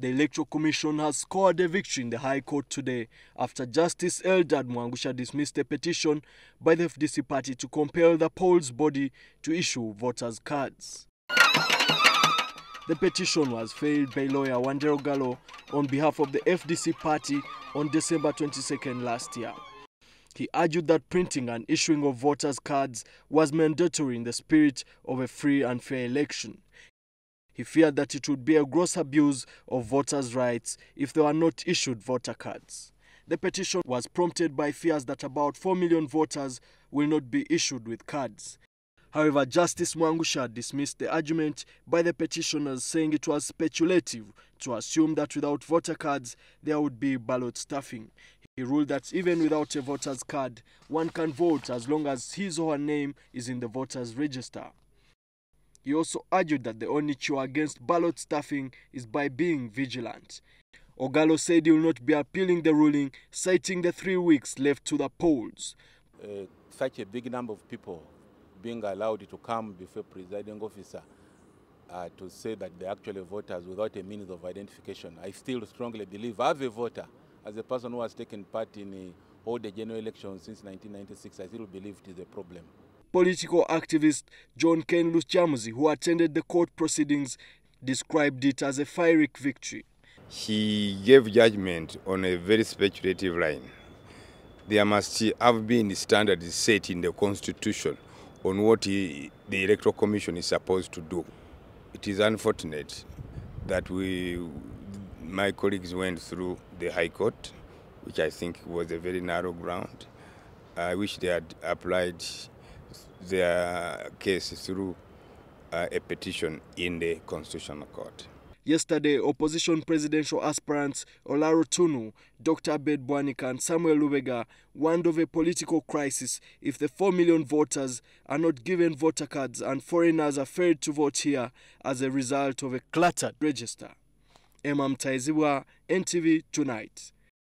The Electoral Commission has scored a victory in the High Court today after Justice Eldad Mwangusha dismissed a petition by the FDC party to compel the polls body to issue voters' cards. The petition was filed by lawyer Wandero Gallo on behalf of the FDC party on December 22nd last year. He argued that printing and issuing of voters' cards was mandatory in the spirit of a free and fair election. He feared that it would be a gross abuse of voters' rights if they were not issued voter cards. The petition was prompted by fears that about 4 million voters will not be issued with cards. However, Justice Mwangusha dismissed the argument by the petitioners, saying it was speculative to assume that without voter cards there would be ballot stuffing. He ruled that even without a voter's card, one can vote as long as his or her name is in the voters' register. He also argued that the only cure against ballot stuffing is by being vigilant. Ogalo said he will not be appealing the ruling, citing the 3 weeks left to the polls. Such a big number of people being allowed to come before presiding officer to say that they're actually voters without a means of identification. I still strongly believe, as a voter, as a person who has taken part in all the general elections since 1996, I still believe it is a problem. Political activist John Ken Luchamuzi, who attended the court proceedings, described it as a Pyrrhic victory. He gave judgment on a very speculative line. There must have been standards set in the Constitution on what the Electoral Commission is supposed to do. It is unfortunate that my colleagues went through the High Court, which I think was a very narrow ground. I wish they had applied their case through a petition in the Constitutional Court. Yesterday, opposition presidential aspirants Olaro Tunu, Dr. Abed Bwanika and Samuel Lubega warned of a political crisis if the 4 million voters are not given voter cards and foreigners are failed to vote here as a result of a cluttered register. Emam Taiziwa, NTV Tonight.